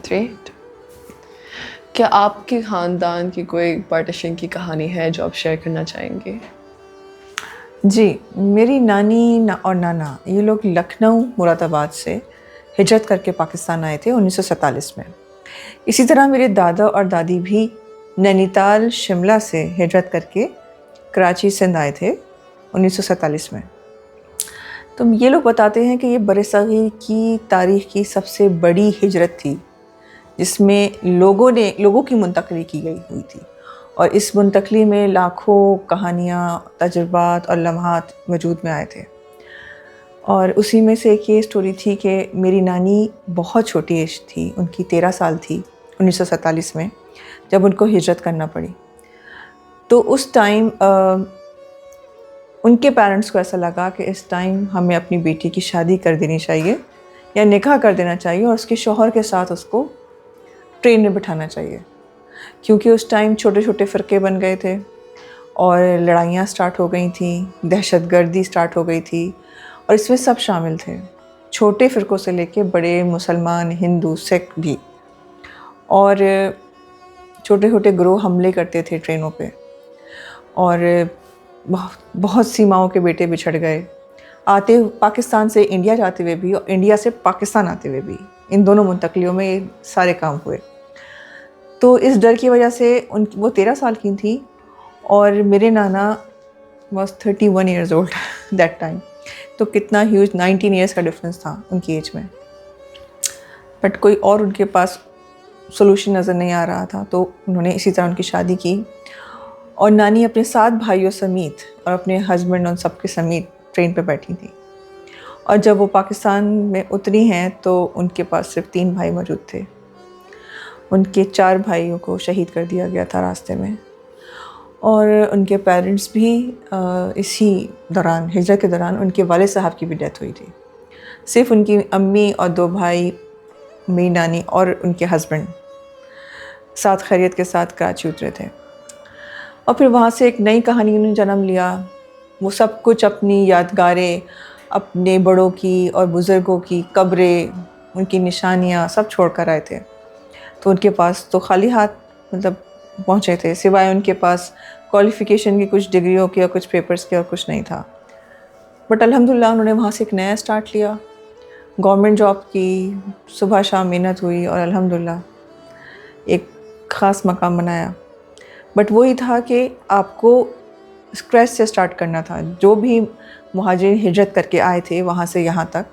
Great. क्या आपके ख़ानदान की कोई पार्टीशन की कहानी है जो आप शेयर करना चाहेंगे? जी, मेरी नानी और नाना ये लोग लखनऊ मुरादाबाद से हिजरत करके पाकिस्तान आए थे 1947 में। इसी तरह मेरे दादा और दादी भी नैनीताल शिमला से हिजरत करके कराची सिंध आए थे 1947 में। तो ये लोग बताते हैं कि ये बरसग़ीर की तारीख़ की सबसे बड़ी हिजरत थी, जिसमें लोगों की मुंतकली की गई हुई थी, और इस मुंतकली में लाखों कहानियाँ, तजुर्बात और लम्हात वजूद में आए थे। और उसी में से एक ये स्टोरी थी कि मेरी नानी बहुत छोटी एज थी, उनकी 13 साल थी 1947 में, जब उनको हिजरत करना पड़ी। तो उस टाइम उनके पेरेंट्स को ऐसा लगा कि इस टाइम हमें अपनी बेटी की शादी कर देनी चाहिए या निकाह कर देना चाहिए, और उसके शौहर के साथ उसको ट्रेन में बिठाना चाहिए, क्योंकि उस टाइम छोटे छोटे फ़िरके बन गए थे और लड़ाइयाँ स्टार्ट हो गई थी, दहशतगर्दी स्टार्ट हो गई थी, और इसमें सब शामिल थे, छोटे फ़िरकों से लेके बड़े मुसलमान, हिंदू, सिख भी। और छोटे छोटे ग्रोह हमले करते थे ट्रेनों पे, और बहुत सी माओं के बेटे बिछड़ गए, आते पाकिस्तान से इंडिया जाते हुए भी और इंडिया से पाकिस्तान आते हुए भी। इन दोनों मुंतकलियों में ये सारे काम हुए। तो इस डर की वजह से वो 13 साल की थी, और मेरे नाना was 31 years old that time. तो कितना ह्यूज 19 ईयर्स का डिफरेंस था उनकी एज में। बट कोई और उनके पास सोल्यूशन नज़र नहीं आ रहा था, तो उन्होंने इसी तरह उनकी शादी की, और नानी अपने 7 भाइयों समेत और अपने हस्बैंड उन सबके समेत ट्रेन पे बैठी थी। और जब वो पाकिस्तान में उतरी हैं तो उनके पास सिर्फ 3 भाई मौजूद थे। उनके 4 भाइयों को शहीद कर दिया गया था रास्ते में, और उनके पेरेंट्स भी इसी दौरान, हिजरत के दौरान, उनके वालिद साहब की भी डेथ हुई थी। सिर्फ उनकी अम्मी और 2 भाई, मेरी नानी और उनके हस्बैंड साथ खैरियत के साथ कराची उतरे थे। और फिर वहाँ से एक नई कहानी उन्होंने जन्म लिया। वो सब कुछ, अपनी यादगारें, अपने बड़ों की और बुज़ुर्गों की कब्रें, उनकी निशानियाँ सब छोड़ कर आए थे। तो उनके पास तो खाली हाथ मतलब पहुँचे थे, सिवाय उनके पास क्वालिफ़िकेशन की कुछ डिग्रियों की और कुछ पेपर्स के, और कुछ नहीं था। बट अल्हम्दुलिल्लाह उन्होंने वहाँ से एक नया स्टार्ट लिया, गवर्नमेंट जॉब की, सुबह शाम मेहनत हुई, और अल्हम्दुलिल्लाह एक ख़ास मकाम बनाया। बट वही था कि आपको स्क्रैच से स्टार्ट करना था। जो भी मुहाजिर हिजरत करके आए थे वहाँ से यहाँ तक,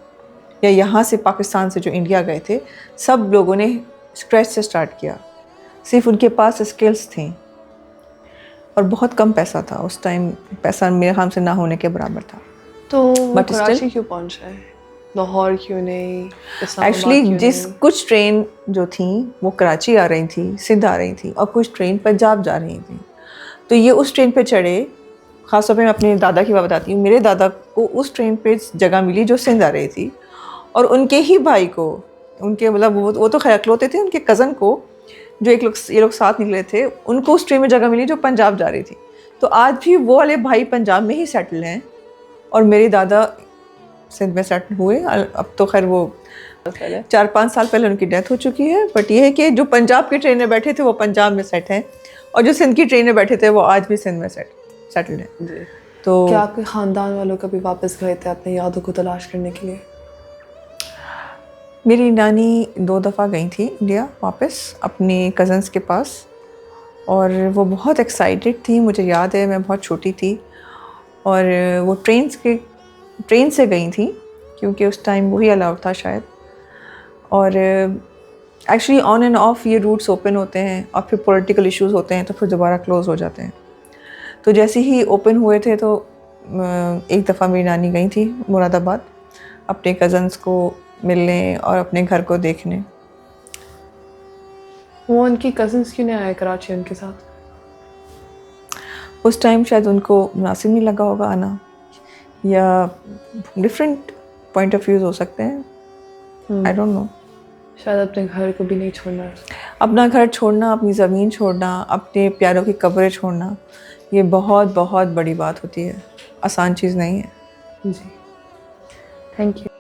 या यहाँ से पाकिस्तान से जो इंडिया गए थे, सब लोगों ने स्क्रैच से स्टार्ट किया। सिर्फ उनके पास स्किल्स थी, और बहुत कम पैसा था उस टाइम। पैसा मेरे ख्याल से ना होने के बराबर था। तो वो But कराची still, क्यों पहुंचे? लाहौर क्यों नहीं? एक्चुअली इस्लामाबाद क्यों नहीं? कुछ ट्रेन जो थी वो कराची आ रही थी, सिंध आ रही थी, और कुछ ट्रेन पंजाब जा रही थी। तो ये उस ट्रेन पे चढ़े। ख़ासतौर पे मैं अपने दादा की बात बताती हूँ। मेरे दादा को उस ट्रेन पे जगह मिली जो सिंध आ रही थी, और उनके ही भाई को, उनके मतलब वो तो खैर अकलौते थे, उनके कज़न को, जो ये लोग साथ निकले थे, उनको उस ट्रेन में जगह मिली जो पंजाब जा रही थी। तो आज भी वो वाले भाई पंजाब में ही सेटल हैं, और मेरे दादा सिंध में सेटल हुए। अब तो खैर वो 4-5 साल पहले उनकी डेथ हो चुकी है। बट ये है कि जो पंजाब की ट्रेन में बैठे थे वो पंजाब में सेट हैं, और जो सिंध की ट्रेन में बैठे थे वो आज भी सिंध में सेटल्ड हैं। जी। तो क्या आपके ख़ानदान वालों कभी वापस गए थे अपनी यादों को तलाश करने के लिए? मेरी नानी 2 दफ़ा गई थी इंडिया वापस अपने कज़न्स के पास, और वो बहुत एक्साइटेड थी। मुझे याद है मैं बहुत छोटी थी, और वो ट्रेन से गई थी, क्योंकि उस टाइम वही अलाउड था शायद। और एक्चुअली ऑन एंड ऑफ ये रूट्स ओपन होते हैं, और फिर पॉलिटिकल इश्यूज़ होते हैं तो फिर दोबारा क्लोज़ हो जाते हैं। तो जैसे ही ओपन हुए थे तो एक दफ़ा मेरी नानी गई थी मुरादाबाद अपने कज़न्स को मिलने और अपने घर को देखने। वो उनकी कज़न्स क्यों नहीं आए कराची उनके साथ? उस टाइम शायद उनको मुनासिब नहीं लगा होगा आना, या डिफरेंट पॉइंट ऑफ व्यूज़ हो सकते हैं। I don't know. शायद अपने घर को भी नहीं छोड़ना। अपना घर छोड़ना, अपनी ज़मीन छोड़ना, अपने प्यारों की कब्रें छोड़ना, ये बहुत बहुत बड़ी बात होती है, आसान चीज़ नहीं है। जी, थैंक यू।